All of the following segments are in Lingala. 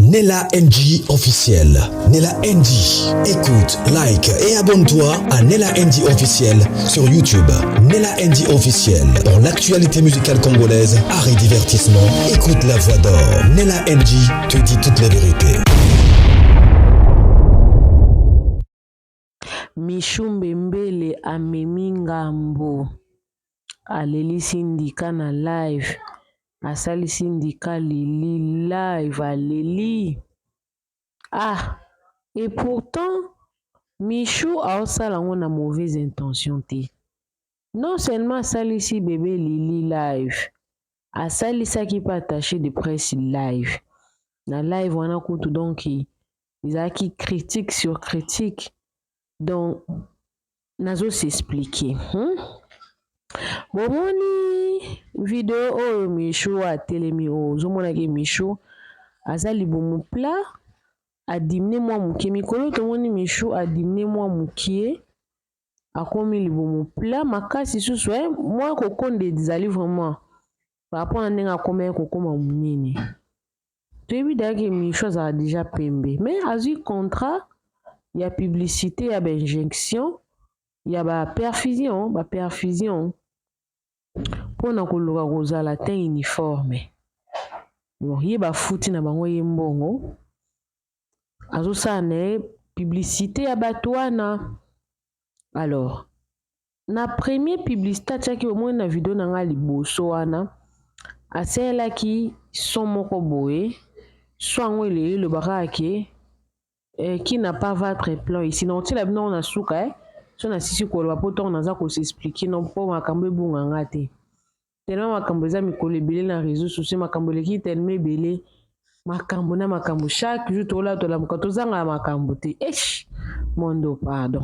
Nella NG officiel. Nella NG. Écoute, like et abonne-toi à Nella NG officiel sur YouTube. Nella NG officiel. Pour l'actualité musicale congolaise, art et divertissement, écoute la voix d'or. Nella NG te dit toute la vérité. Michou Mbembele amemi ngambo aleli sindika na live asali sindika lili live aleli et pourtant Michou a osala ngo na mauvaise intention te. Non seulement asali si bébé lili live asali saki pa attaché de presse live na live wana kutu donc izaki critique sur critique. Donc, nazo s'expliquer. Bomoni vidéo oyo Michou a telemi o zomona ke Michou azali bomu pla a dimne mwa mukie mikolo tomoni Michou a dimne mwa mukie akomi libomu pla makasi susu mwa kokonde dizali vraiment par rapport à ndenge akomi kokoma munene. Toyebi dake Michou azala déjà pembe mais azwi contrat. Il y a publicité, il y a injection, il y a perfusion, pour na koloka kozala te uniforme. Bon, il y a fouti na bango yembongo. Azo sa ne publicité ya batwana. Alors, na premier publicité tchaki au moins na vidéo na nga liboso wana. Asela ki son moko boye, so ngo le barake. Qui n'a pas votre plan ici non tu la bino na suka so na sisi ko ba poto na za ko s'expliquer non po makambo bunga ngate tellement makambo za mikolo ebele na réseaux sociaux makambo leki tellement ebele makambo na makambo chaque jour to la mukato zanga makambo te mondo pardon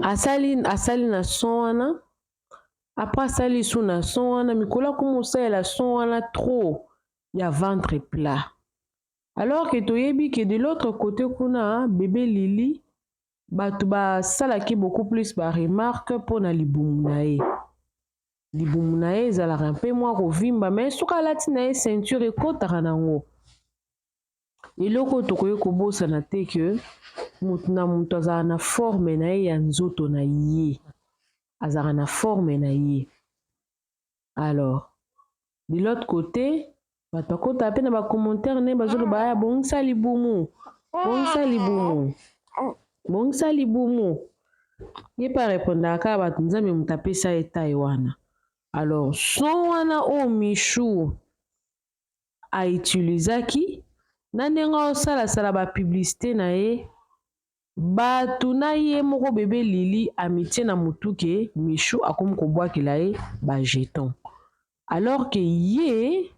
asali na son wana après asali sous na son wana mikolo ko mosa la son wana trop ya ventre plat. Alors que toyebi que de l'autre côté kuna bébé Lili batu ba salaki beaucoup plus ba remarque pour na libumu na ye. Libumu na ye ezalaka mpe mwa kovimba mais soka alati na ye ceinture ekotaka nango. Eloko tokoki kobosana te ke mutu na mutu azala na forme na ye ya nzoto na ye. Azala na forme na ye. Alors, de l'autre côté, batakota pe na ba commentaire ne bazolo ba bongisa libumu ye pa répondre aka batu nzambe mutapesa etai wana. Alors son wana o Michou a utilisaki na ndenga osala ba publicité na ye batu na ye moko bébé Lili amitié na mutuke Michou akomi kobwakela ye ba jeton alors que ye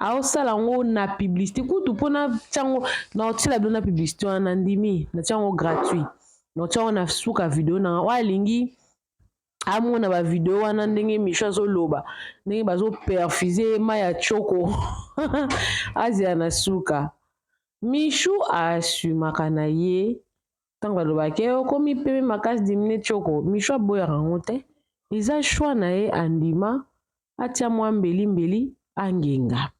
aosala ngo na publicité kutu pona tiango na otila na publicité wana ndimi na tiango gratuit na tiango na suka vidéo na walingi amona ba vidéo wana ndenge Michou azoloba ndenge bazo perfuser maya choko azia na suka Michou asumaka na ye tango balobaki okomi peme makasi dimine choko Michou aboyaka ngo te eza choix na ye andima atia mwa mbeli angenga.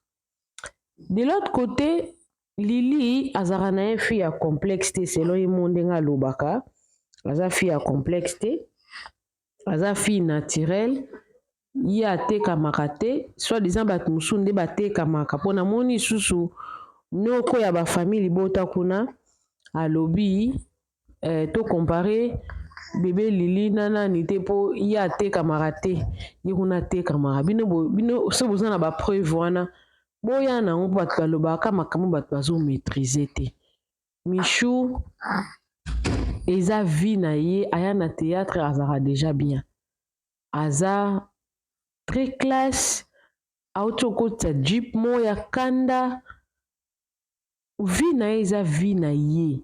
De l'autre côté, Lili azara na fille à complexe selon ye mondenga lobaka, aza fille à complexe aza fille naturelle, yi ateka makate, soit disant bat musunde bateka makapona moni susu noko ya ba famille bota kuna alobi to comparer bébé Lili nana nite po yi ateka makate, yi kuna ateka makabino bino so bozana ba preuve wana. Boya na ngo batu balobaka makambo batu bazo maîtriser te. Michou eza vie na ye aya na théâtre azara déjà bien. Aza très classe autoko ta jeep moya kanda vie na ye eza vie na ye.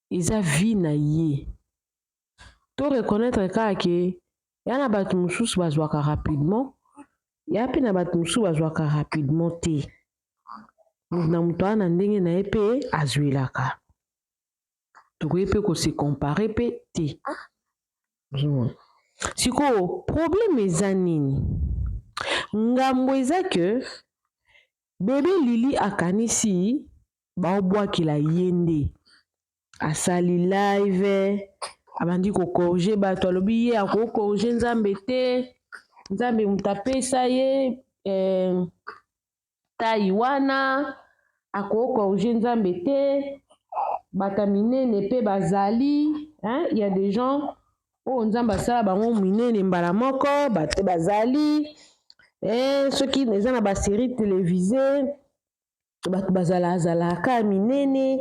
Eza vie na ye. To reconnaître ka ke yana batu mususu bazwaka rapidement. Ya pe na batu mususu bazwaka rapidement te. Na mutu ana ndenge na ye pe azwelaka. Tokoki pe ko se comparer pe te. Siko problème eza nini? Ngambo eza ke bébé Lili akanisi baobwakela ye nde asali live abandi kokorige bato alobi ye akokorige nzambe te, nzambe moto apesa ye tai wana akokorige nzambe te, bato minene mpe bazali il y a des gens oyo nzambe asala bango minene mbala moko bato bazali soki eza na basérie télévisée bato bazalaka minene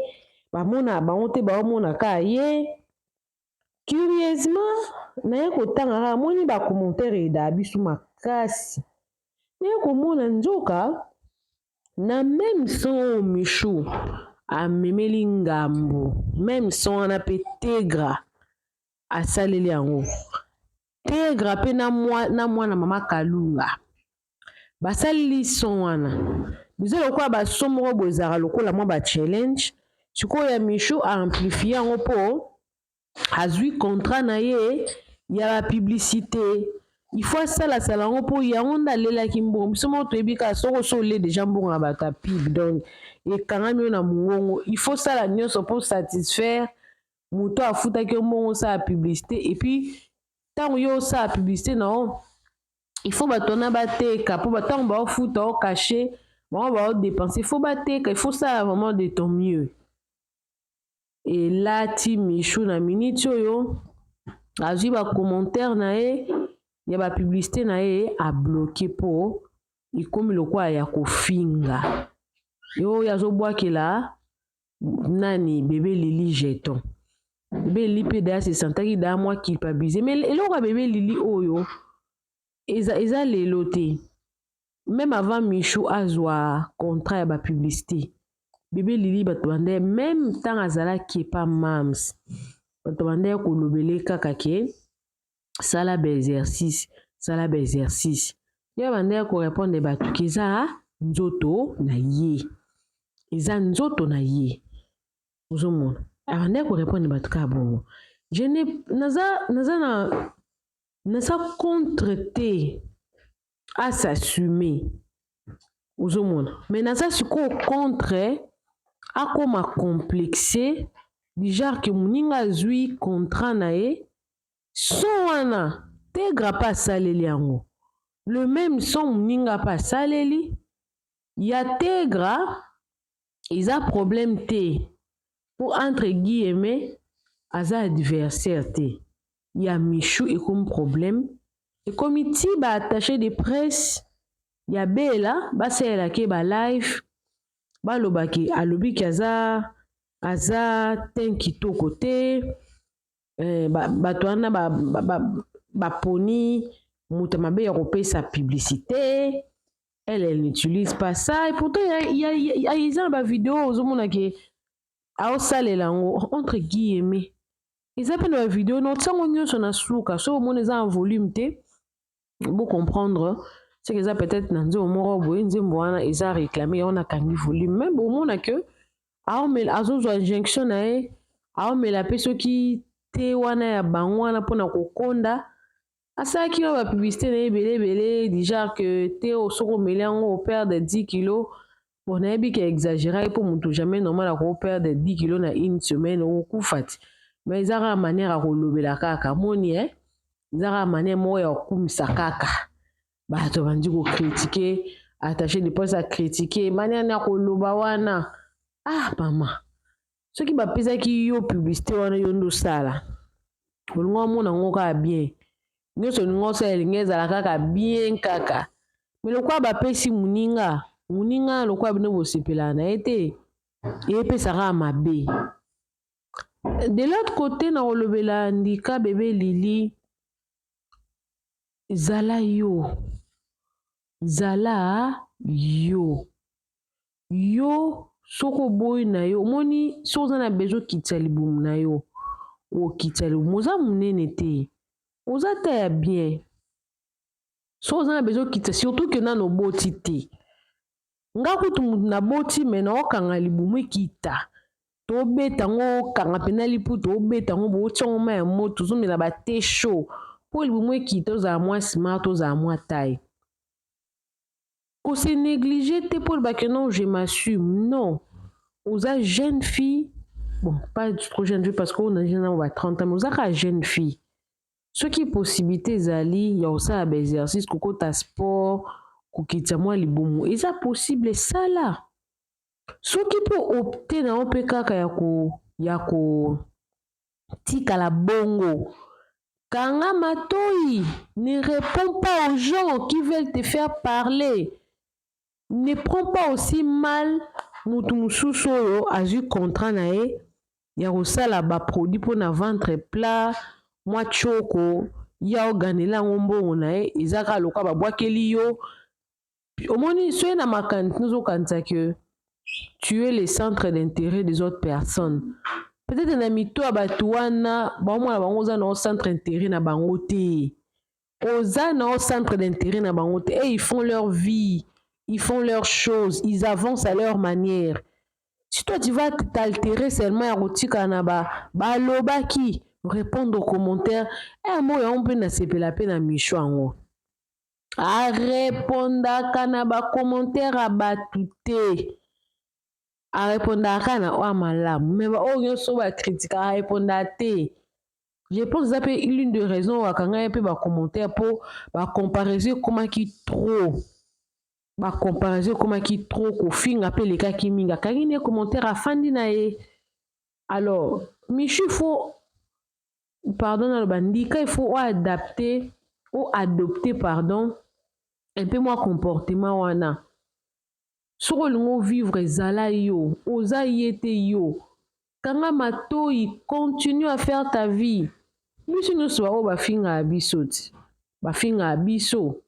bamona bango te baomonaka ye. Curieusement naye kotanga kaka moni bacommentaire eda biso makasi naye komona nzoka na même son oyo Michou amemeli ngambo même son wana mpe Tegra asaleli yango Tegra mpe na mwana mama Kalunga basaleli son wana bizo lokola baso moko boye ezalaka lokola mwa bachallenge sikoyo ya Michou aamplifie yango mpo azwi contrat na ye ya bapublicité il faut asalasala yango mpo yango nde alelaki mbongo biso moko toyebi kaka soko so ole deja mbongo na bato ya pib donc ekangami yo na mongongo il faut sala nyonso mpo satisfaire moto afutaki yo mbongo osala publicité et puis ntango yo osala publicité na yo il faut bato wana bateka mpo ntango baofuta o caché bango baodepense il faut bateka il faut sala vraiment de ton mieux. Elati Michou na miniti oyo azwi bacommentaire na ye ya bapublicité na ye abloke mpo ekomi lokola ya kofinga yo oyo azobwakela nani bébé Lili jeton bébé Lili mpe daya se sentaki daya mwa culpabilisé mais eloko ya bébé Lili oyo eza lelo te même avant Michou azwa contrat ya bapublicité bébé Lili bato bandaya même ntango azalaki epa mams bato bandaya kolobele kaka ke sala baexercice ye bandaya korépondre bato ke eza nzoto na ye eza nzoto na ye ozomona abandaya korépondre bato kaka bongo naza contre te asassume ozomona mais naza sikoyo contre akoma complexe du genre ke moninga azwi contrat na ye son wana Tegra mpe asaleli yango le même son moninga mpe asaleli ya Tegra eza problème te po entre guillemets aza adversaire te ya Michou ekomi problème ekomi ti baattaché de presse ya Bela basalelaki ba live balobaki alobiki aza ten kitoko te bato wana baponi moto mabe ya kopesa publicité elle n'utilise pas ça et pourtant eza na bavideo ozomona ke aosalela yango entre guillemets eza mpe na bavideo na otiango nyonso na suka so omona eza en volume te bocomprendre c'est que ça peut-être na nzembo moko boye nzembo wana eza réclamé yango nakangi volume même bomona ke azozwa injonction na ye aomela mpe soki te wana ya bango wana mpona kokonda asalaki yo bapublicité na ye ebele du genre ke te soki omeli yango operdre 10 kilos bon nayebi ke exagéraki mpo moto jamais normal akoperdre 10 kilos na une semaine okokufa ti mais eza kaka manière ya kolobela kaka moni eza kaka manière moko ya kokumisa kaka bato bandi kokritike attaché de presse akritike manière ya koloba wana mama soki bapesaki yo publicité wana yo nde osala olingo omona ngo kaka bien nyonso olingo osala elingi ezala kaka bien kaka mais lokola bapesi moninga lokola bino bosepelaka na ye te eyepesaka mabe. De l'autre côté na kolobela ndika bébé Lili zala yo soko oboyi na yo omoni so oza na besoin okitisa libumu na yo okitisa libumu oza monene te oza ta ya bien so oza na besoin okitisa surtout ke nano oboti te nga kutu mutu naboti me naokanga libumu ekita tobeta yango okanga mpena liputa obeta yango bootya yango ma ya moto ozomela bate chaud mpo libumu ekita ozala mwa smart ozala mwa taille Qu'on se négliger pour que non, je m'assume. Non. Aux jeune fille, bon, pas trop jeune fille parce qu'on a 30 ans, mais aux jeune fille. Ce qui est possibilité, Zali, il y a aussi un exercice, koko ta sport, kokita moi libomo. Et ça possible, ça là. Ce qui peut opter dans un PK yako tika la bongo. Kanga Matoi ne répond pas aux gens qui veulent te faire parler. Ne prends pas aussi mal mutu mususu oyo azwi contrat na ye ya kosala baproduit mpo na ventre plat mwa tioko ya oganela yango mbongo na ye eza kaka lokola babwakeli yo omoni soki na makanisi ozokanisa ke tu es le centre d'intérêt des autres personnes. Peut-être na mito ya bato wana baomona bango oza na centre d'intérêt na bango te oza na centre d'intérêt na bango te et ils font leur vie. Ils font leurs choses, ils avancent à leur manière. Si toi tu vas t'altérer seulement à rotika na ba lobaki, répondre aux commentaires, moi on peut na sepe la peine à michouango. A répondre à na ba commentaire à batute. A répondre à na wa malam, mais ba o so ba critique à répondre à te. Je pense que c'est l'une des raisons à quand un peu ba commentaire pour ba comparaison comment qui trop. Ba comparaison comment qui trop ko finga pe les cas qui minga kangine commentaire à fandi na e alors michu faut pardon na le bandika il faut adapter ou adopter pardon un peu moins comportement wana soko lingo vivre zala yo oza yete yo kanga matoi continue à faire ta vie biso nyonso bao bafinga biso ti bafinga biso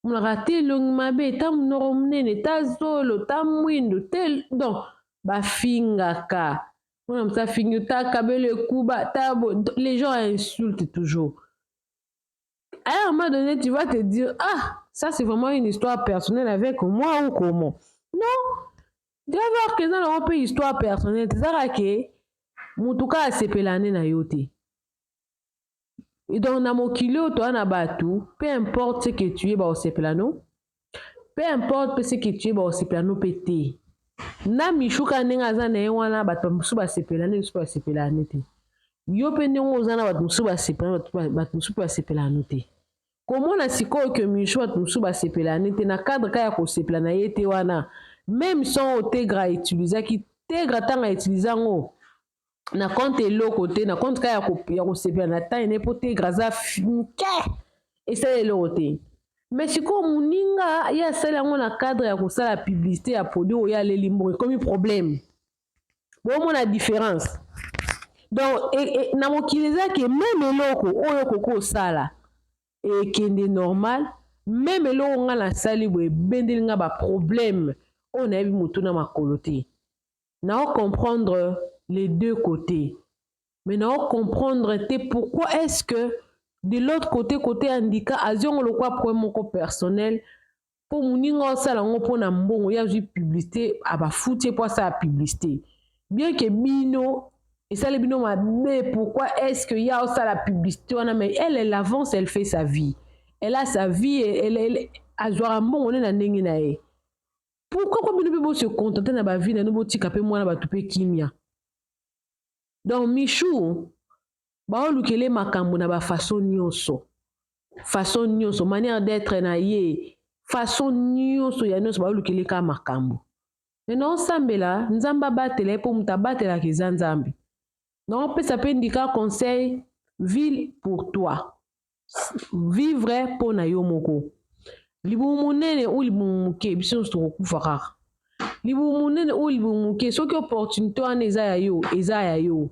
mulaka te longi mabe ta munoko munene ta zolo ta mwindo te donc bafingaka mona mutu afingi ta kabele kuba ta les gens insultent toujours à un moment donné tu vas te dire ah ça c'est vraiment une histoire personnelle avec moi ou comment non tu vas voir que dans un peu histoire personnelle tu sais que mutuka asepelane na yo te. Et donc, dans mon kilo, toi, na batu, peu importe ce que tu es, bah, au seplano, peu importe ce que tu es, bah, au seplano pété. Na mishuka nenga zana ewana batu musu ba sepelane, musu ba sepelane te. Yo pe nengo zana batu musu ba sepelane, batu musu ba sepelane te. Comment na siko que mishu batu musu ba sepelane te na cadre ka ya ko sepelana yete wana, même sans otegra utiliser ki tegra tanga utiliser ngo. Na compte eloko te na compte ka ya kosepela na temps ene po te graza finke esala eloko te mais sikoyo moninga ye asali yango na cadre ya kosala publicité ya produit oyo aleli mbongo ekomi problème bomona différence donc na mokili eza ke meme eloko oyo okoki osala ekende normal meme eloko nga nasali boye ebendeli nga baproblème oyo nayebi motu na makolo te na ocomprendre les deux côtés. Maintenant, comprendre pourquoi est-ce que de l'autre côté handicap, azion le quoi pour mon personnel, pour mon ingo salango pour na mbongo ya ju publicité aba fouté pour ça publicité. Bien que bino et ça les bino mais pourquoi est-ce que ya ça la publicité mais elle avance, elle fait sa vie. Elle a sa vie elle a jouer mbongo na ndenge na e. Pourquoi bino bibo se contenter na ba vie na no tika pe mwana ba tupe kimia. Donc Michou baolukele makambo na ba façon nyonso manière d'être na ye façon nyonso ya nyonso baolukele ka makambo maintenant sambela nzamba batela po muta batela ke nzambe non pesa pe ndika conseil ville pour toi vivre pour na yo moko libumu munene ou libumu muke biso to kufa kaka libumu munene ou libumu muke soki opportunité wana eza ya yo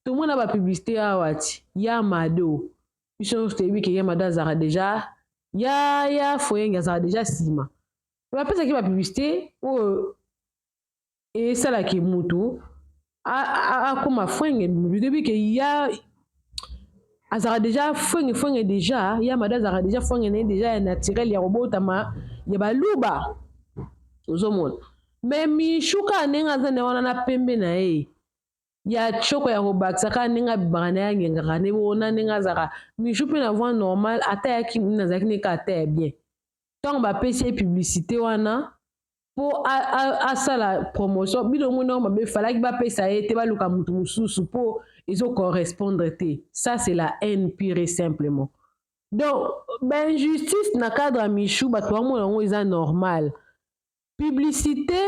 tout le monde a ba publicité awa ti ya mado biso tebi ke ya mado azara déjà ya foyenga azara déjà sima ba pesa ki ba publicité o e sala ki mutu a koma foyenga debi ke ya azara déjà foyenga déjà ya mado azara déjà foyenga déjà naturel ya robotama ya baluba ozomona mais mishuka nenga zana wana na pembe na e ya choko ya kobakisa ka ninga bibana ya ngengaka ne bona ninga zaka mishu pe na voix normal ata ya ki nazaki ne ka ata ya bien tant bapesi publicité wana po asala promotion bino mona mabe falaki bapesa ye te baluka mutu mususu po ezo correspondre te. Ça c'est la haine pure et simplement. Donc injustice na cadre ya Michou bato bamona yango eza normal. Publicité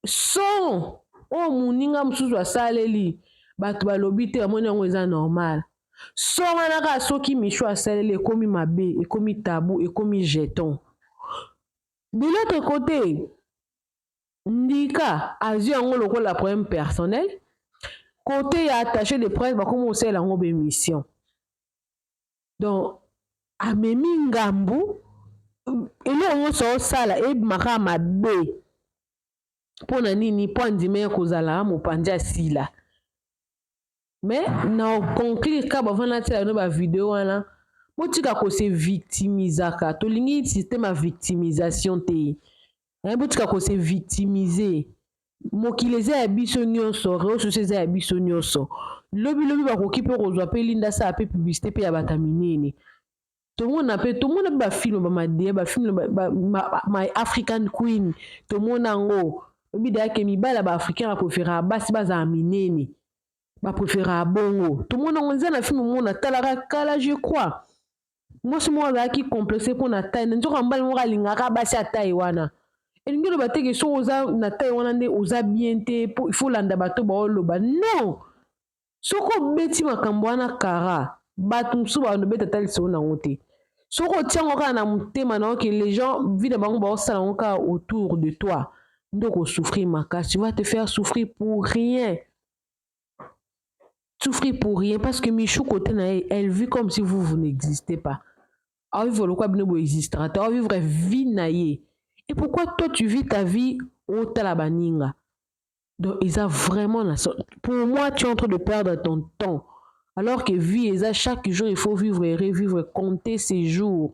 son o muninga mususu asaleli bato balobi te bamona yango eza normal. So wana kaka soki Michou asaleli ekomi mabe, ekomi tabou, ekomi jeton. De l'autre côté, Ndika azwi yango lokola problème personnel. Côté ya attaché de presse bakomi osala yango bémission. Donc amemi ngambu eloko nyonso osala ebimaka mabe mpona nini mpo andima kozala mopanzi asila. Mais na conclure ka bavanda tia no ba vidéo wana botika kose victimisaka tolingi système ya victimisation te. Botika kose victimiser mokili eza ya biso nyonso réseaux sociaux eza ya biso nyonso lobi bakoki mpe kozwa mpe linda asala mpe publicité mpe ya bata minene tomona bafilme bamadeye bafilme ma African Queen tomona yango lobi dayake mibala baafricain bapréférera basi bazala minene bapréférera bongo tomona yango eza na filme mona talaka kala je crois mwasi moko azalaki complexe mpo na taille nzoka mbali moko alingaka basi ya taille wana elingi loba teke so oza na taille wana nde oza bien te po il faut landa bato baoloba non soko obeti makambo wana kara bato mosusu baobeta ta lisolo nango te soko otiango kaka na motema na oke les gens vi na bango baosala yango kaka autour de toi nde okosouffrir makasi tu vas te faire souffrir pour rien. Souffrir pour rien parce que Michou côté na elle vit comme si vous n'existez pas. Ah vivre le quoi bino existera. Tu vas vivre vie naie. Et pourquoi toi tu vis ta vie au talabaninga? Donc ils ont vraiment pour moi tu es en train de perdre ton temps. Alors que vie chaque jour il faut vivre et revivre, compter ses jours.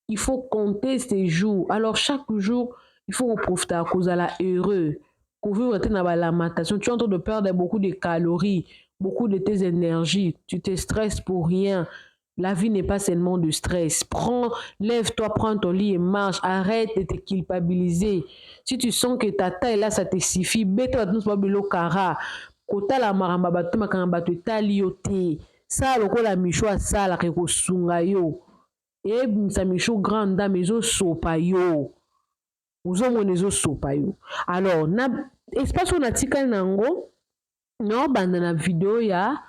Il faut compter ses jours. Alors chaque jour il faut profiter à cause de la heureux. Couvrir la lamentation. Tu es en train de perdre beaucoup de calories, beaucoup de tes énergies. Tu te stresses pour rien. La vie n'est pas seulement de stress. Lève-toi, prends ton lit et marche. Arrête de te culpabiliser. Si tu sens que ta taille là, ça te suffit, bête-toi dans ce babilo kara. Kota la maramba bato makamba te taliote. Ça loko la micho a ça la reko sunga yo. Et sa micho grande dame ezo sopa yo. Ozo monezo sopa yo. Alors na espace on a tika nango. Non banda na vidéo ya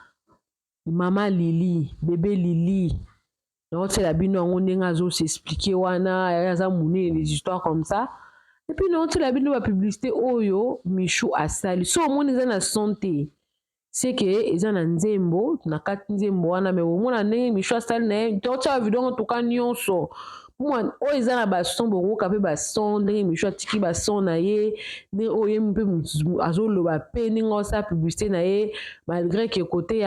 Maman Lili, bébé Lili. Donc c'est la bino on nengazo s'expliquer wana yaza mouné les histoires comme ça. Et puis non c'est la bino la publicité oyo Michou asali. So mon eza na santé. C'est que eza na nzembo, na kati nzembo wana mais omona ndenge Michou asali na donc ça vidéo en tout cas nyonso. Moi o eza na ba son bongo ka pe ba son ndenge Michou atiki ba son na ye, ne oye mpe azolo ba pe ningo sa publicité na ye malgré que côté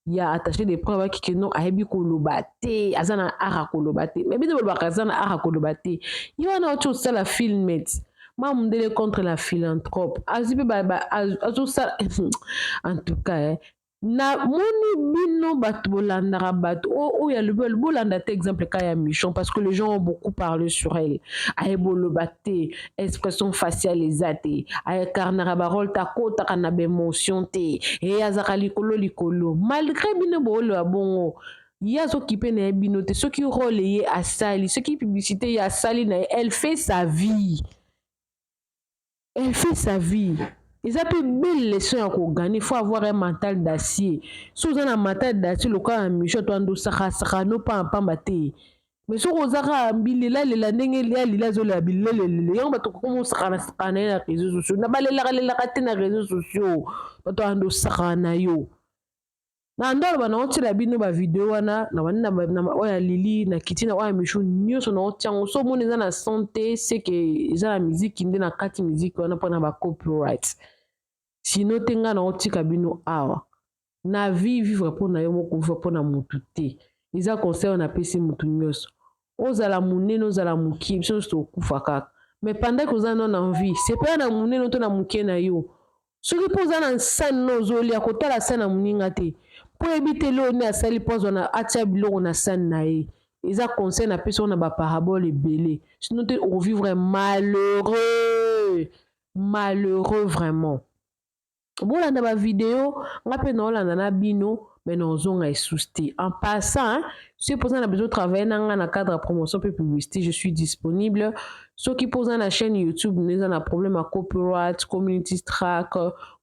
ya attaché des preuves qui que non ayebi koloba te azana ara koloba te mais bino ba kazana ara koloba te yo na autre ça la filmette ma mundele contre la philanthrope azibe azo ça en tout cas na moni bino bato bolandaka bato o ya le bolanda te exemple ka ya Michon parce que les gens ont beaucoup parlé sur elle aye boloba te expression faciale ezate aye karnara barol ta kota kana be émotion te e azaka likolo malgré bino bolo abongo ya zo kipe na bino te ce qui rôle ye asali ce qui publicité ya asali na elle fait sa vie Ils ont une belle leçon à gagner. Il faut avoir un mental d'acier. Si vous avez un mental d'acier, le cas Michou Tondo Saka no pas en maté. Mais si vous avez un billet les gens commencent à les réseaux sociaux. N'a pas les réseaux sociaux. Tondo Saka na yo. Na ndolo bana otila bino ba vidéo wana na oya Lili na Kiti na oya Michou nyonso na otiango so moni eza na santé c'est que eza la musique inde na kati musique wana pona ba copyright sinon tenga na otika bino awa na vie vivre pona yo moko vivre pona mutu te eza conseil na pesi mutu nyonso ozala munene ozala muki biso to kufa kaka mais pendant que ozana na vie c'est pas na munene to na muke na yo soki poza na nsani no ozolia kotala sana muninga te po ebite lo ne asali pozo na atia biloko na sani na ye Ils ont conseil na personne na ba parabole belé. Sinon tu au vivre malheureux. Malheureux vraiment. Bolanda ba vidéo, ngape na olanda na bino, mais non zonga est en passant, hein, si vous avez besoin de travailler dans un cadre de promotion et publicité, je suis disponible. Ceux qui posent la chaîne YouTube, nous avons un problème à copyright, community track,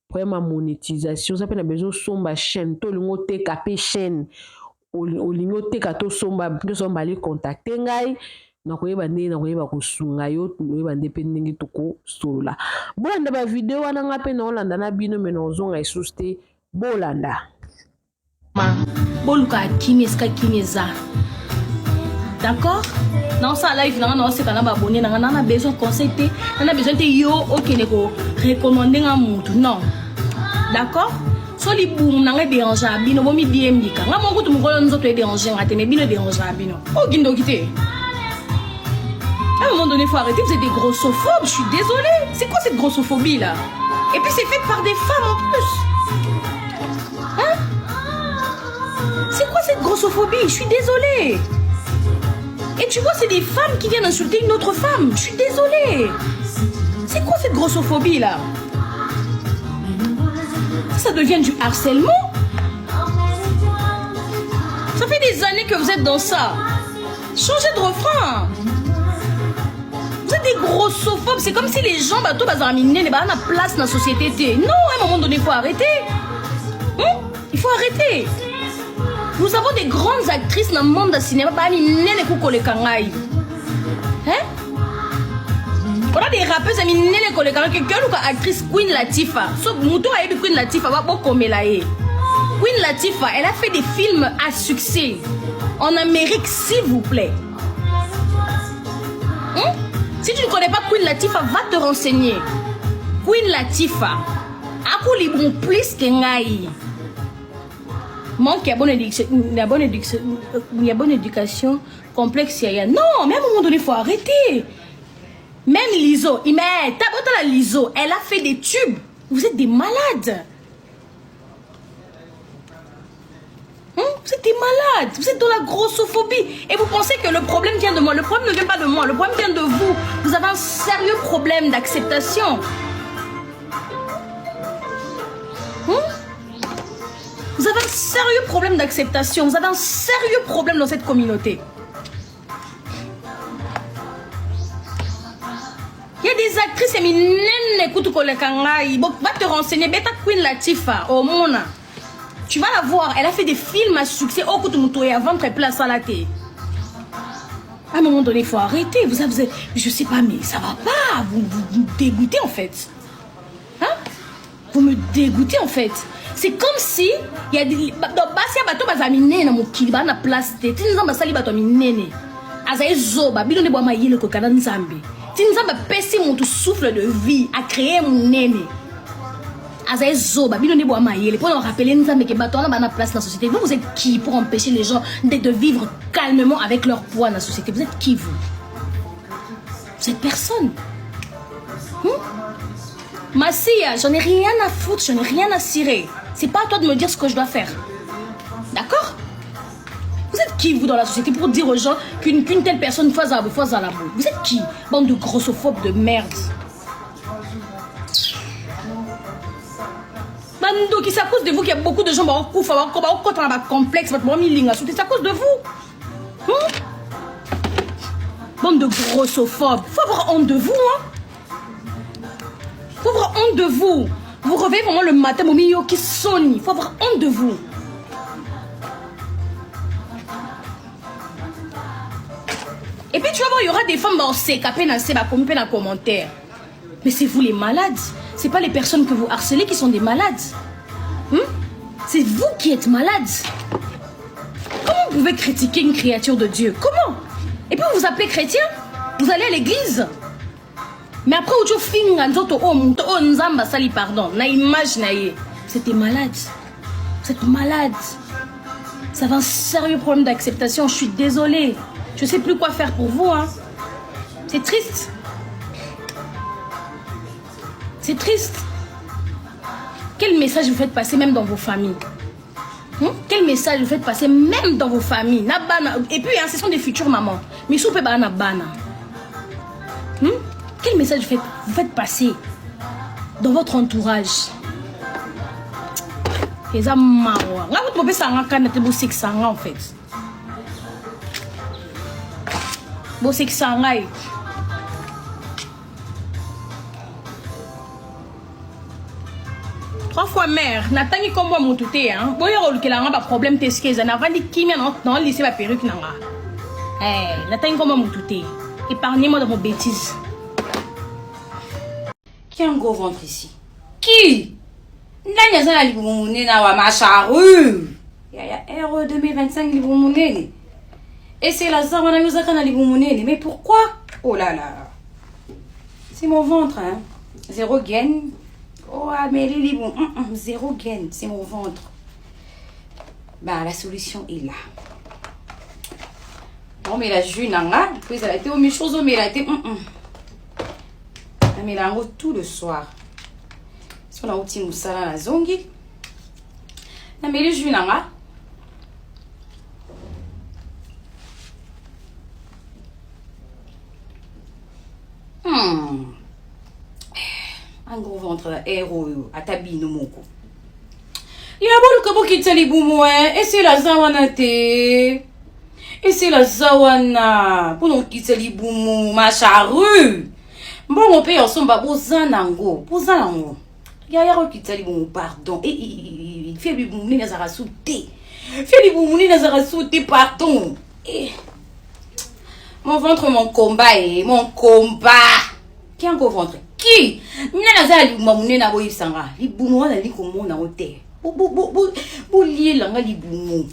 problème à monétisation. Ça peut être besoin de somba chaîne, tout le monde capé chaîne, au lingo te kato somba, que somba les contacter ngai. Nakoyeba nde nakoyeba kosunga yo nakoyeba nde pe ndenge toko solola bolanda ba video wana nga pe na olanda na bino me na ozonga esusu te bolanda boluka kimi eska kimi eza d'accord non ça live nanga na oseka na babone nanga na besoin conseil te na besoin te yo okende ko recommander nga mutu non d'accord so li boum nanga déranger abino bomi diem dika nga mo kutu mukolo nzoto e déranger ngate me bino déranger abino o gindo kite. À un moment donné, il faut arrêter, vous êtes des grossophobes, je suis désolée. C'est quoi cette grossophobie là? Et puis c'est fait par des femmes en plus. Hein? C'est quoi cette grossophobie? Je suis désolée. Et tu vois, c'est des femmes qui viennent insulter une autre femme. Je suis désolée. C'est quoi cette grossophobie là? Ça devient du harcèlement. Ça fait des années que vous êtes dans ça. Changez de refrain. Vous êtes des grossophobes, c'est comme si les gens bateau bazaraminé ne pas na place dans la société. Non, à un moment donné, il faut arrêter. Il faut arrêter. Nous avons des grandes actrices dans le monde du cinéma, bah ni nene kukole kangai. Hein? On a des rappeuses à nene kukole kangai. Quelqu'un ou actrice Queen Latifah. So muto a eu Queen Latifah va beaucoup comme la est. Queen Latifah, elle a fait des films à succès en Amérique, s'il vous plaît. Si tu ne connais pas Queen Latifah, va te renseigner. Queen Latifah, ako libon plus que ngai. Manque à bonne éducation, complexe. Non, mais à un moment donné, il faut arrêter. Même Lizzo, la Lizzo, elle a fait des tubes. Vous êtes des malades. Vous êtes des malades, vous êtes dans la grossophobie et vous pensez que le problème vient de moi. Le problème ne vient pas de moi, le problème vient de vous. Vous avez un sérieux problème d'acceptation. Vous avez un sérieux problème d'acceptation. Vous avez un sérieux problème dans cette communauté. Il y a des actrices qui va te renseigner. Beta Queen Latifah, au Mona. Tu vas la voir, elle a fait des films à succès. Oh, avant de place à la télé. À un moment donné, il faut arrêter. Vous avez, je sais pas, mais ça va pas. Vous me dégoûtez en fait. Hein? Vous me dégoûtez en fait. C'est comme si il y a des basia bato bazamine na mokiliba na place te. Tinzamba sali bato minene. Azae zoba bino ne boama yele ko kana nzambe. Tinzamba pesi mon souffle de vie a créé mon nene. Azae zoba bino ne boama yele pour leur rappeler nzambe que bato na place dans la société. Vous êtes qui pour empêcher les gens de vivre calmement avec leur poids dans la société? Vous êtes qui vous? Vous êtes personne. Massia, j'en ai rien à foutre, j'en ai rien à cirer. C'est pas à toi de me dire ce que je dois faire. D'accord? Vous êtes qui, vous, dans la société, pour dire aux gens qu'une telle personne fasse à la boue? Vous êtes qui? Bande de grossophobes de merde. Mando, c'est à cause de vous qu'il y a beaucoup de gens qui ont complexe, c'est à cause de vous. Bande de grossophobes. Faut avoir honte de vous, hein? Faut avoir honte de vous. Vous réveillez vraiment le matin, mon milieu qui sonne. Faut avoir honte de vous. Et puis tu vas voir, il y aura des femmes dans ces capés, dans ces commentaires. Mais c'est vous les malades. C'est pas les personnes que vous harcelez qui sont des malades. C'est vous qui êtes malades. Comment vous pouvez critiquer une créature de Dieu? Comment? Et puis vous vous appelez chrétien? Vous allez à l'église? Mais après, pardon, na image naïe. C'était malade. Vous êtes malade. Ça va un sérieux problème d'acceptation. Je suis désolée. Je sais plus quoi faire pour vous. Hein. C'est triste. C'est triste. Quel message vous faites passer même dans vos familles? Quel message vous faites passer même dans vos familles? Et puis, ce sont des futures mamans. Mais si vous pouvez bana. Quel message vous faites passer dans votre entourage? Et ça marwa. Là vous pouvez s'en rendre compte que c'est en fait. Bon c'est que ça en 3 fois mère, n'attendez comme moi mon touté hein. Bon y'a que là on a problème t'esquisse, on a vendu qui m'a non lycée ma perruque nanga. N'attendez comme moi mon touté. Épargnez-moi de vos bêtises. Qui a un gros ventre ici? Qui? Nani a libumune na wa macharu. Ya Euro 2025 libumune. Et c'est la zone on a usé kana libumune. Mais pourquoi? Oh là là. C'est mon ventre hein. Zéro gain. Oh mais les libum zéro gain, c'est mon ventre. Bah la solution est là. Bon mais la jus nanga, puis elle a été au michose mais elle a été mais là tout le soir. On a outil moussala la zongi. Na mais le jus nanga. Un gros ventre héros à tabino moko. Il y a bon que beaucoup qui boumou hein et c'est la zawana te. Et c'est la zawana pour nous qui tali boumou ma charrue. Bon on paye ensemble bozanango, bozanango. Yaya rokitali bon pardon et fait lui boumouner nazara sauté fait lui boumouner nazara sauté pardon mon ventre mon combat mon combat qui a un gros ventre qui n'a nazara lui boumouner na boy sanga lui boumou na li komo na hotel bo lié langa li boumou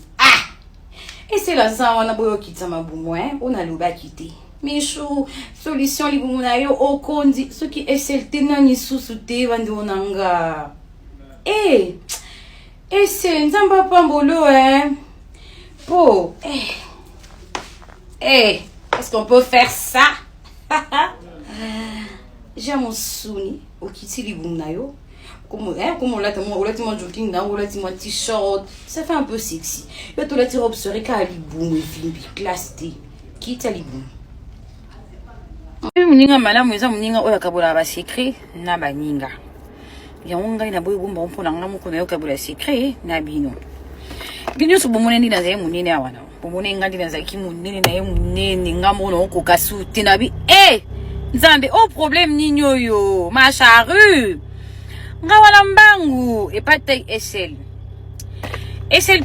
et c'est la ça on a boyo kitama boumou hein on a le ba quitter Michou, solution li bumuna yo okondi ce qui est certain ni susute bandi onanga. C'est nzamba pambolo hein. Po, est-ce qu'on peut faire ça? J'ai mon souni au kiti li bumuna yo. Comme on l'a tellement jogging là, on l'a tellement t-shirt, ça fait un peu sexy. Yo to la robe serait ka li boum film classe T. Qui t'a li boum? Muninga malamu eza muninga oyo kabola ba secret na baninga ya onga ina boyo bomba mpona ngamu ko na yo kabola secret na bino so bomone ndi na zaye munene awana bomone ngandi na zaki munene na ye munene ngamu no ko kasu tinabi nzambe au problème ninyo yo ma charrue ngawala mbangu et pas taille SL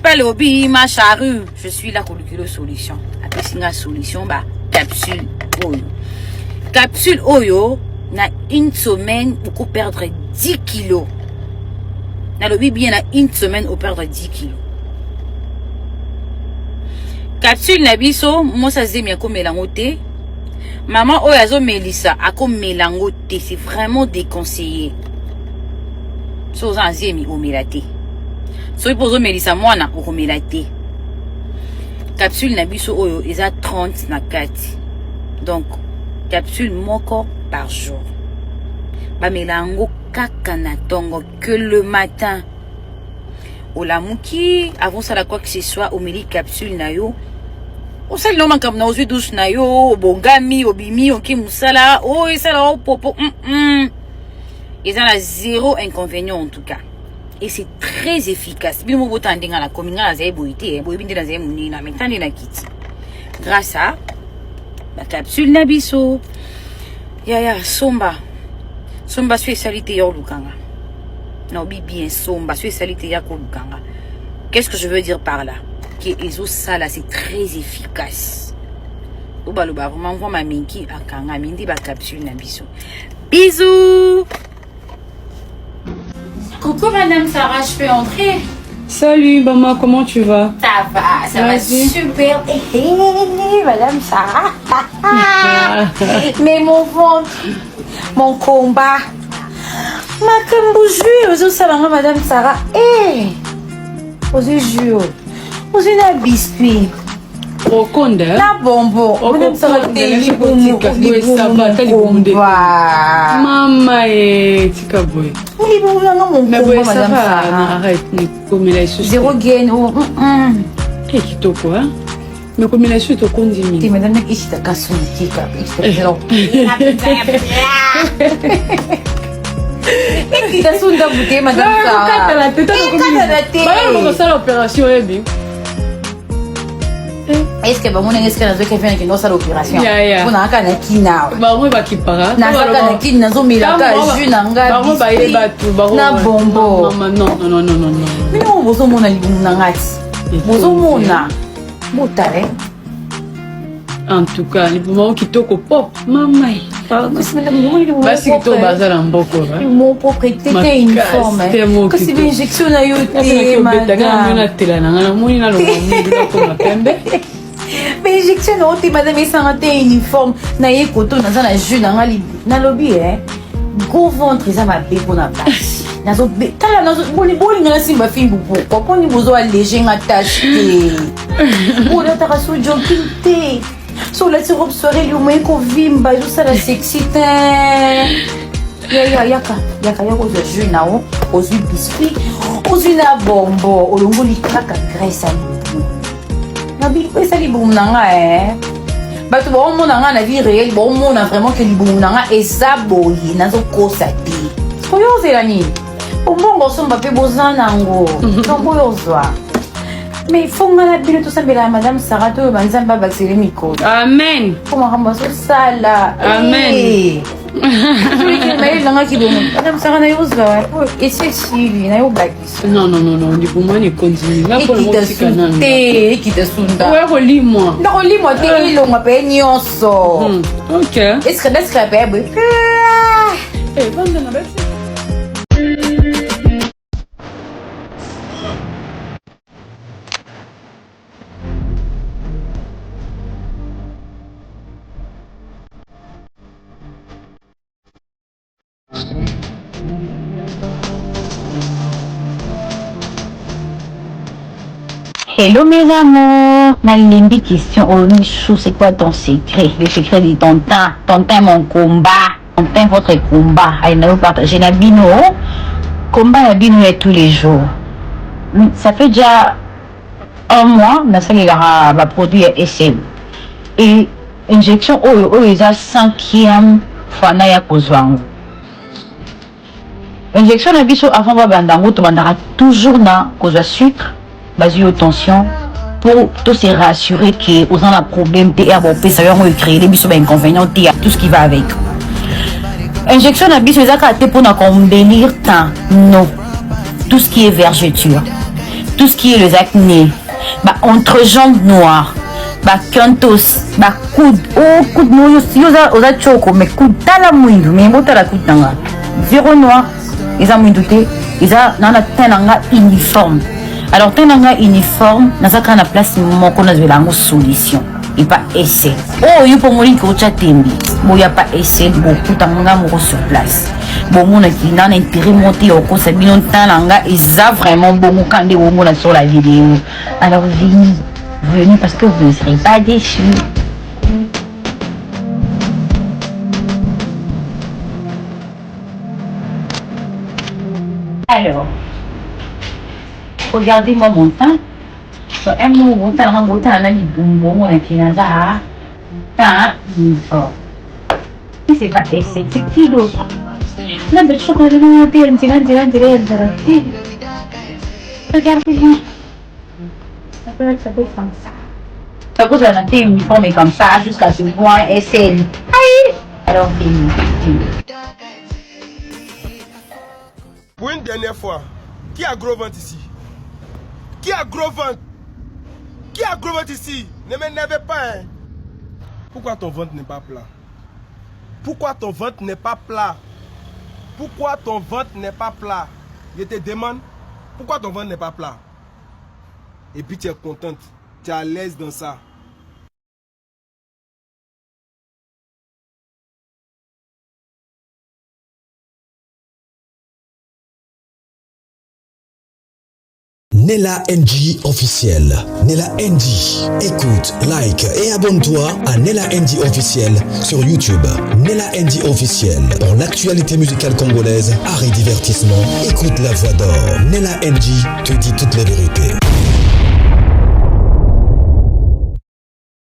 pas lobby ma charrue je suis là pour le solution après singa solution ba capsule oyo. Capsule Oyo, na une semaine, vous pouvez perdre 10 kilos. Na le bien na une semaine, vous perdre 10 kilos. Capsule Nabiso, moi ça zé bien comme mélangoté. Maman Oyazo Melissa, a comme mélangoté, c'est vraiment déconseillé. So zan zé mi omelaté. So ipozo Melissa, moi na omelaté. Capsule Nabiso Oyo, ils a 30 na 4. Donc, capsule moko par jour. Ba melango kaka na tongo que le matin. Olamuki avant ça la quoi que ce soit au mili capsule na yo. O sali no mankam na ozu douche na yo, bongami, obimi, oki musala, et ça la popo. Ils ont zéro inconvénient en tout cas. Et c'est très efficace. Bimo botandinga la kominga la zaye boité, boibindi la zaye munina, mentandi na kiti. Grâce à la capsule Nabiso. Yaya somba spécialité yo lukanga. Non bien somba spécialité ya ko lukanga. Qu'est-ce que je veux dire par là? Que ezo ça là c'est très efficace. Obaloba vraiment voit ma minki akanga mindi ba capsule Nabiso. Bisous. Coucou madame Sarah, je peux entrer? Salut maman, comment tu vas? Ça va super. Madame Sarah. Mais mon ventre, mon combat. Ma cambouju, aux salons, madame Sarah. Aux yeux, aux yeux, biscuit. Okonda. Na bombo. Okonda Mama tika boy. Mais ça va, arrête, comme il a su. Zéro gain. Et qui t'a quoi? Mais comme il a su, t'as condamné. Tu me donnes que je te casse une tika. Qui t'a souvent bouté, madame Sarah? Quand la tête, on ça l'opération est bien. Est-ce que bon, est-ce que nazo kefanya kino sa l'opération? Kuna aka na kina. Ba mo ba kipara. Na saka na kina nazo milaka jus na nga. Ba mo ba ye batu, ba mo. Na bombo. Non. Mino bozo mona libumu na ngati. Bozo mona. Botare. En tout cas, les moments qui toko pop, maman. Basi kito bazala mboko. Mon propriété uniforme. Que c'est l'injection na yote madame. Na tela na ngana moni na lo mo ko na pembe. Mais injection na yote madame esangate uniforme na ye koto na za na jus na ngali na lobby gros ventre eza mabe pona basi. Nazo tala nazo boli ngana simba fimbu pourquoi poni bozo alléger nga tâche te. Bola ta so jogging te. So la robe soirée lui moins qu'on vimba tout ça la sexy yaka yako za jus na o ozu biscuit ozu na bombo olongoli kaka graisse ali na bi pesa li bum na nga bato ba o mona nga na vie réelle ba o mona vraiment que li bum na nga eza boyi nazo kosa te koyo zelani o mongo somba pe bozana ngo donc yo zwa. Mais il faut que la bille tout ça, madame Sarah, tu vas me baxer les micros. Amen. Comment ramasser ça là? Amen. Madame Sarah, n'a eu ça. Et c'est Sylvie, n'a eu blague. Non, du coup, moi, il continue. Là, pour le moment, c'est canon. Qui te sounda. Ouais, relis-moi. Non, relis-moi, t'es long, ma peine, nyonso. Ok. Est-ce que c'est la paix? Eh, bonne de la bête. Hello mes amours, ma limbi question, oh Michou, c'est quoi ton secret? Le secret de Tontin mon combat, Tontin votre combat, allez nous partager la bino, combat la bino est tous les jours. Ça fait déjà un mois, on a salé la produit SM. Et injection, ils a 5e fois na ya kozwango. Injection na biso avant va bandango, to bandara toujours na kozwa sucre. Basé aux tensions pour tous se rassurer que aux gens un problème de herbe ça va créer les bisous inconvénients tout ce qui va avec injection à bisous ça pour nous embellir temps non tout ce qui est vergeture tout ce qui est les acné entrejambe noire cantos coude coude nous aussi aux choco mais coude tala mouille mais mota la coude nanga zéro noir ils ont mis douté ils ont nana tenanga uniforme. Alors, tu as un uniforme, tu as une place de solution. Et pas essai. Oh, il faut mourir que tu as tembi. Bon, il n'y a pas essai, beaucoup de sur place. Bon, on a qui n'a intérêt monter au cours, c'est bien longtemps, et ça vraiment bon quand des gens sur la vidéo. Alors, venez parce que vous ne serez pas déçus. Alors, regardez-moi mon teint. Un mot, mon teint, un ami, bon, on a qui n'a pas. C'est pas essai, c'est qui d'autre? Non, mais je crois que je vais dire, regardez-moi. Ça peut être comme ça. Ça peut être un uniforme comme ça, jusqu'à ce point essai. Aïe! Alors, fini. Pour une dernière fois, qui a gros ventre ici? Qui a gros ventre? Qui a gros ventre ici? Ne m'énervez pas, hein? Pourquoi ton ventre n'est pas plat? Pourquoi ton ventre n'est pas plat? Pourquoi ton ventre n'est pas plat? Je te demande, pourquoi ton ventre n'est pas plat? Et puis tu es contente, tu es à l'aise dans ça. Nella NG officiel. Nella NG. Écoute, like et abonne-toi à Nella NG officiel sur YouTube. Nella NG officiel. Pour l'actualité musicale congolaise, art et divertissement, écoute la voix d'or. Nella NG te dit toutes les vérités.